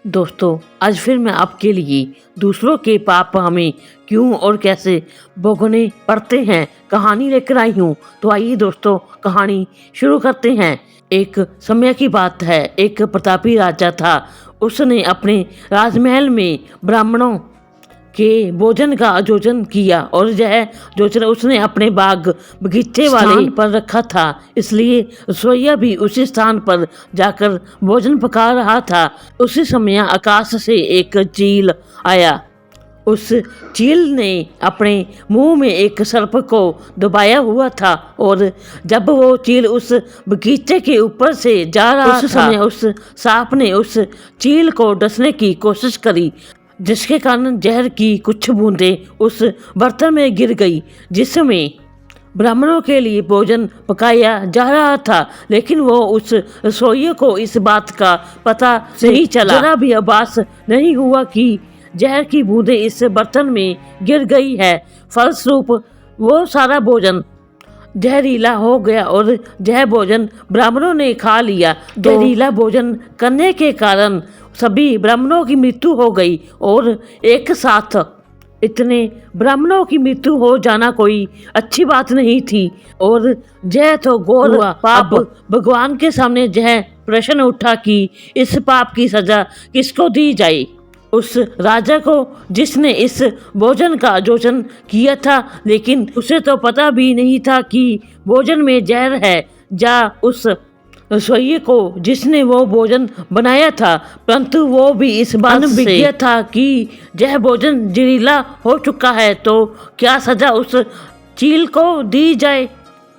दोस्तों, आज फिर मैं आपके लिए दूसरों के पाप हमें क्यों और कैसे भोगने पड़ते हैं कहानी लेकर आई हूँ। तो आइए दोस्तों, कहानी शुरू करते हैं। एक समय की बात है। एक प्रतापी राजा था। उसने अपने राजमहल में ब्राह्मणों के भोजन का आयोजन किया और यह भोजन उसने अपने बाग बगीचे वाले पर रखा था, इसलिए रसोइया भी उसी स्थान पर जाकर भोजन पका रहा था। उसी समय आकाश से एक चील आया। उस चील ने अपने मुंह में एक सर्प को दबाया हुआ था और जब वो चील उस बगीचे के ऊपर से जा रहा था, उस समय उस सांप ने उस चील को डसने की कोशिश करी, जिसके कारण जहर की कुछ बूंदें उस बर्तन में गिर गई जिसमें ब्राह्मणों के लिए भोजन पकाया जा रहा था। लेकिन वो उस रसोइये को इस बात का पता नहीं चला, जरा भी आभास नहीं हुआ कि जहर की बूंदें इस बर्तन में गिर गई है। फलस्वरूप वो सारा भोजन जहरीला हो गया और यह भोजन ब्राह्मणों ने खा लिया। जहरीला भोजन करने के कारण सभी ब्राह्मणों की मृत्यु हो गई और एक साथ इतने ब्राह्मणों की मृत्यु हो जाना कोई अच्छी बात नहीं थी और यह तो घोर पाप। भगवान के सामने यह प्रश्न उठा कि इस पाप की सजा किसको दी जाए। उस राजा को जिसने इस भोजन का आयोजन किया था, लेकिन उसे तो पता भी नहीं था कि भोजन में जहर है, या उस रसोइये को जिसने वो भोजन बनाया था, परंतु वो भी इस बात से अनभिज्ञ था कि यह भोजन जहरीला हो चुका है, तो क्या सजा उस चील को दी जाए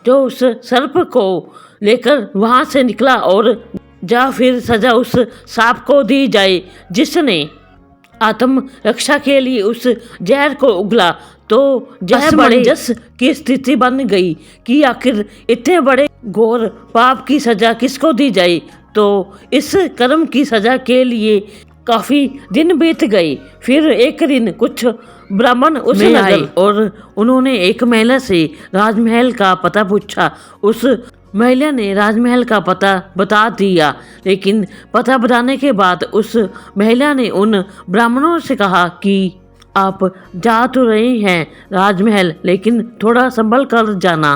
जो उस सर्प को लेकर वहाँ से निकला, और या फिर सजा उस सांप को दी जाए जिसने आत्म रक्षा के लिए उस जहर को उगला। तो यह बड़े जस की स्थिति बन गई कि आखिर इतने बड़े घोर पाप की सजा किसको दी जाए। तो इस कर्म की सजा के लिए काफ़ी दिन बीत गए। फिर एक दिन कुछ ब्राह्मण उसमें आए और उन्होंने एक महिला से राजमहल का पता पूछा। उस महिला ने राजमहल का पता बता दिया, लेकिन पता बताने के बाद उस महिला ने उन ब्राह्मणों से कहा कि आप जा तो रहे हैं राजमहल, लेकिन थोड़ा संभल कर जाना,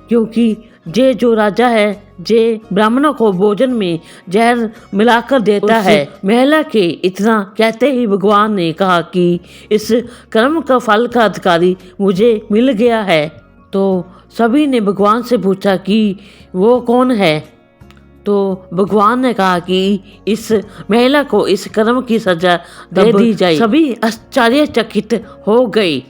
क्योंकि ये जो राजा है ये ब्राह्मणों को भोजन में जहर मिलाकर देता है। महिला के इतना कहते ही भगवान ने कहा कि इस कर्म का फल का अधिकारी मुझे मिल गया है। तो सभी ने भगवान से पूछा कि वो कौन है। तो भगवान ने कहा कि इस महिला को इस कर्म की सजा दे दी जाए। सभी आश्चर्यचकित हो गए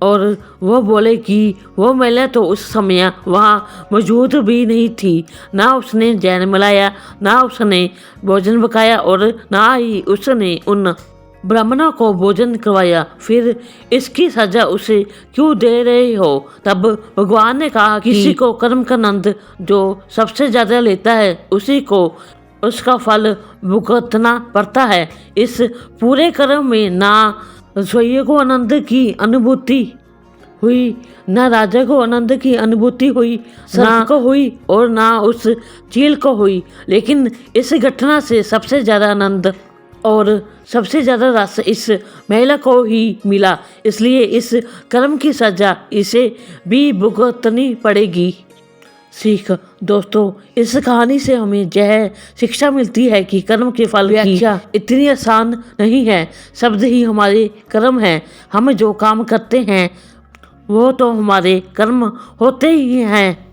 और वो बोले कि वो महिला तो उस समय वहाँ मौजूद भी नहीं थी, ना उसने जहर मिलाया, ना उसने भोजन पकाया और ना ही उसने उन ब्राह्मणों को भोजन करवाया। फिर इसकी सजा उसे क्यों दे रहे हो। तब भगवान ने कहा कि किसी को कर्म का आनंद जो सबसे ज़्यादा लेता है उसी को उसका फल भुगतना पड़ता है। इस पूरे कर्म में ना रसोइये को आनंद की अनुभूति हुई, ना राजा को आनंद की अनुभूति हुई, ना को हुई और ना उस चील को हुई, लेकिन इस घटना से सबसे ज़्यादा आनंद और सबसे ज़्यादा रस इस महिला को ही मिला। इसलिए इस कर्म की सजा इसे भी भुगतनी पड़ेगी। सीख दोस्तों, इस कहानी से हमें यह शिक्षा मिलती है कि कर्म के फल की व्याख्या इतनी आसान नहीं है। शब्द ही हमारे कर्म हैं। हम जो काम करते हैं वो तो हमारे कर्म होते ही हैं,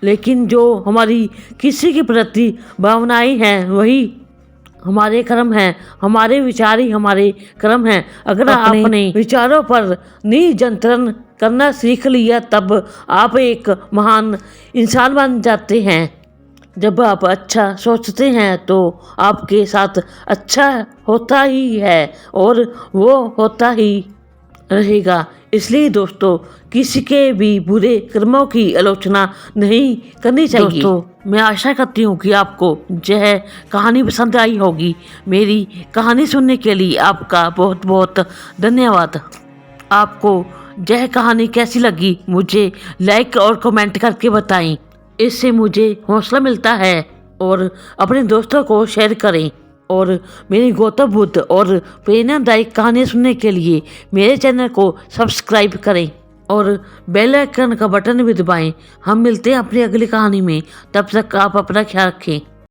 लेकिन जो हमारी किसी के प्रति भावनाएं हैं वही हमारे कर्म हैं। हमारे विचार ही हमारे कर्म हैं। अगर आपने विचारों पर नियंत्रण करना सीख लिया तब आप एक महान इंसान बन जाते हैं। जब आप अच्छा सोचते हैं तो आपके साथ अच्छा होता ही है और वो होता ही रहेगा। इसलिए दोस्तों, किसी के भी बुरे कर्मों की आलोचना नहीं करनी चाहिए। दोस्तों, मैं आशा करती हूँ कि आपको यह कहानी पसंद आई होगी। मेरी कहानी सुनने के लिए आपका बहुत बहुत धन्यवाद। आपको यह कहानी कैसी लगी मुझे लाइक और कमेंट करके बताएं। इससे मुझे हौसला मिलता है और अपने दोस्तों को शेयर करें और मेरी गौतम बुद्ध और प्रेरणादायक कहानी सुनने के लिए मेरे चैनल को सब्सक्राइब करें और बेल आइकन का बटन भी दबाएं। हम मिलते हैं अपनी अगली कहानी में, तब तक आप अपना ख्याल रखें।